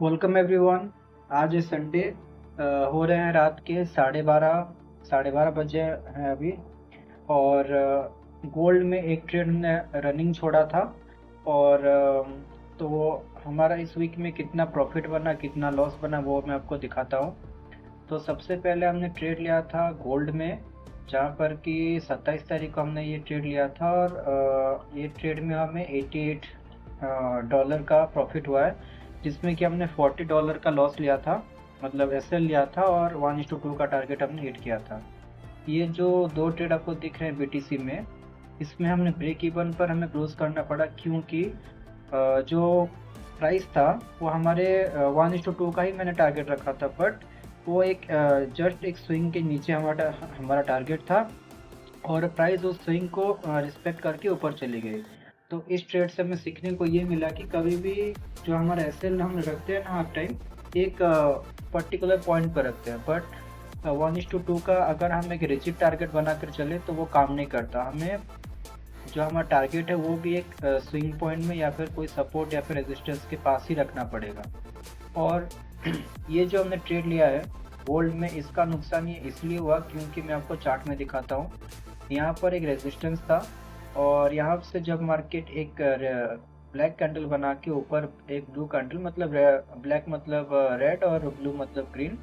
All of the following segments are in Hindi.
Welcome everyone. आज है संडे। हो रहे हैं रात के 12:30 बजे हैं अभी। और गोल्ड में एक ट्रेड ने रनिंग छोड़ा था। और तो वो हमारा इस वीक में कितना प्रॉफिट बना कितना लॉस बना वो मैं आपको दिखाता हूँ। तो सबसे पहले हमने ट्रेड लिया था गोल्ड में, जहाँ पर कि 27 तारीख को हमने ये ट्रेड लिया था। और ये ट्रेड में हमें 88 डॉलर का प्रॉफिट हुआ है, जिसमें कि हमने $40 का लॉस लिया था, मतलब एसएल लिया था, और 1:2 का टारगेट हमने हिट किया था। ये जो दो ट्रेड आपको दिख रहे हैं बीटीसी में, इसमें हमने ब्रेक इवन पर हमें क्लोज करना पड़ा, क्योंकि जो प्राइस था वो हमारे 1:2 का ही मैंने टारगेट रखा था, बट वो एक जस्ट एक स्विंग के नीचे हमारा हमारा टारगेट था, और प्राइस उस स्विंग को रिस्पेक्ट करके ऊपर चली गई। तो इस ट्रेड से हमें सीखने को ये मिला कि कभी भी जो हमारा एसएल हम रखते हैं ना हाफ टाइम, एक पर्टिकुलर पॉइंट पर रखते हैं, बट 1:2 का अगर हम एक रिजिड टारगेट बनाकर चले तो वो काम नहीं करता। हमें जो हमारा टारगेट है वो भी एक स्विंग पॉइंट में या फिर कोई सपोर्ट या फिर रेजिस्टेंस के पास ही रखना पड़ेगा। और ये जो हमने ट्रेड लिया है गोल्ड में, इसका नुकसान ये इसलिए हुआ क्योंकि मैं आपको चार्ट में दिखाता हूँ। यहाँ पर एक रेजिस्टेंस था, और यहाँ से जब मार्केट एक ब्लैक कैंडल बना के ऊपर एक ब्लू कैंडल, मतलब ब्लैक मतलब रेड और ब्लू मतलब ग्रीन,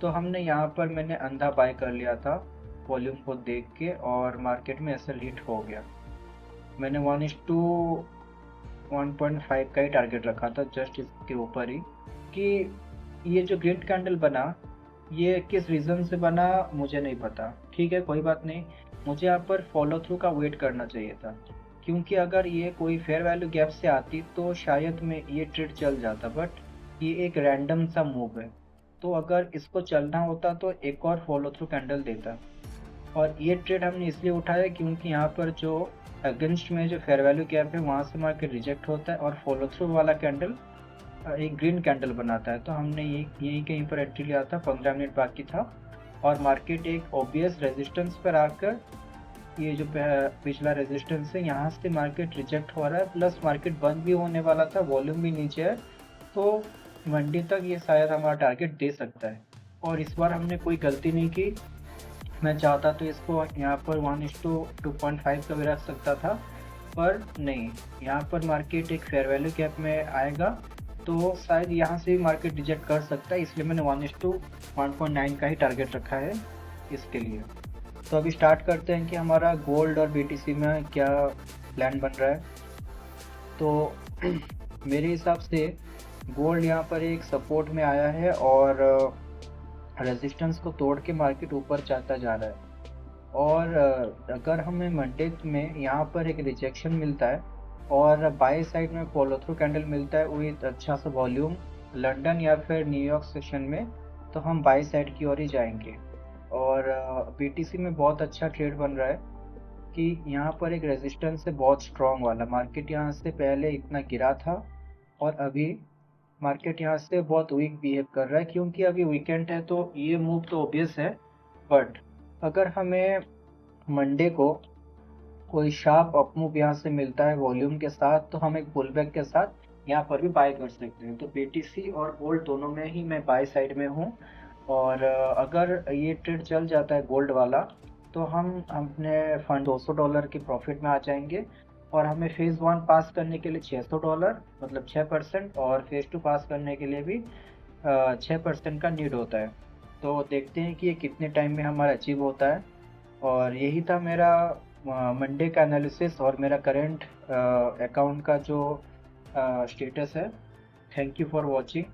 तो हमने यहाँ पर मैंने अंधा बाय कर लिया था वॉल्यूम को देख के, और मार्केट में ऐसे हिट हो गया। मैंने 1:1.5 का ही टारगेट रखा था, जस्ट इसके ऊपर ही। कि ये जो ग्रीन कैंडल बना, ये किस रीज़न से बना मुझे नहीं पता। ठीक है, कोई बात नहीं। मुझे यहाँ पर फॉलो थ्रू का वेट करना चाहिए था, क्योंकि अगर ये कोई फेयर वैल्यू गैप से आती तो शायद में ये ट्रेड चल जाता, बट ये एक रैंडम सा मूव है। तो अगर इसको चलना होता तो एक और फॉलो थ्रू कैंडल देता। और ये ट्रेड हमने इसलिए उठाया क्योंकि यहाँ पर जो अगेंस्ट में जो फेयर वैल्यू गैप है वहाँ से मार्केट रिजेक्ट होता है, और फॉलो थ्रू वाला कैंडल एक ग्रीन कैंडल बनाता है। तो हमने यही कहीं पर एंट्री लिया था, 15 मिनट बाकी था, और मार्केट एक ऑब्वियस रेजिस्टेंस पर आकर, ये जो पिछला रेजिस्टेंस है यहाँ से मार्केट रिजेक्ट हो रहा है, प्लस मार्केट बंद भी होने वाला था, वॉल्यूम भी नीचे है। तो मंडे तक ये शायद हमारा टारगेट दे सकता है, और इस बार हमने कोई गलती नहीं की। मैं चाहता तो इसको यहाँ पर 1:2.5 का भी रख सकता था, पर नहीं। यहाँ पर मार्केट एक फेयर वैल्यू गैप में आएगा, तो शायद यहाँ से भी मार्केट रिजेक्ट कर सकता है, इसलिए मैंने 1:1.9 का ही टारगेट रखा है इसके लिए। तो अभी स्टार्ट करते हैं कि हमारा गोल्ड और बीटीसी में क्या प्लान बन रहा है। तो मेरे हिसाब से गोल्ड यहाँ पर एक सपोर्ट में आया है, और रेजिस्टेंस को तोड़ के मार्केट ऊपर जाता जा रहा है। और अगर हमें मंडे में यहाँ पर एक रिजेक्शन मिलता है और बाई साइड में फॉलो थ्रू कैंडल मिलता है विद अच्छा सा वॉल्यूम लंदन या फिर न्यूयॉर्क सेशन में, तो हम बाई साइड की ओर ही जाएंगे। और बीटीसी में बहुत अच्छा ट्रेड बन रहा है कि यहाँ पर एक रेजिस्टेंस है बहुत स्ट्रॉन्ग वाला। मार्केट यहाँ से पहले इतना गिरा था, और अभी मार्केट यहाँ से बहुत वीक बिहेव कर रहा है, क्योंकि अभी वीकेंड है तो ये मूव तो ऑब्वियस है। बट अगर हमें मंडे को कोई शार्प अप मूव यहाँ से मिलता है वॉल्यूम के साथ, तो हम एक पुल बैक के साथ यहाँ पर भी बाय कर सकते हैं। तो बीटीसी और गोल्ड दोनों में ही मैं बाय साइड में हूँ। और अगर ये ट्रेड चल जाता है गोल्ड वाला, तो हम अपने फंड $200 की प्रॉफिट में आ जाएंगे। और हमें फेज़ 1 पास करने के लिए $600 मतलब 6%, और फेज़ 2 पास करने के लिए भी 6% का नीड होता है। तो देखते हैं कि ये कितने टाइम में हमारा अचीव होता है। और यही था मेरा मंडे का एनालिसिस और मेरा करंट अकाउंट का जो स्टेटस है। Thank you for watching.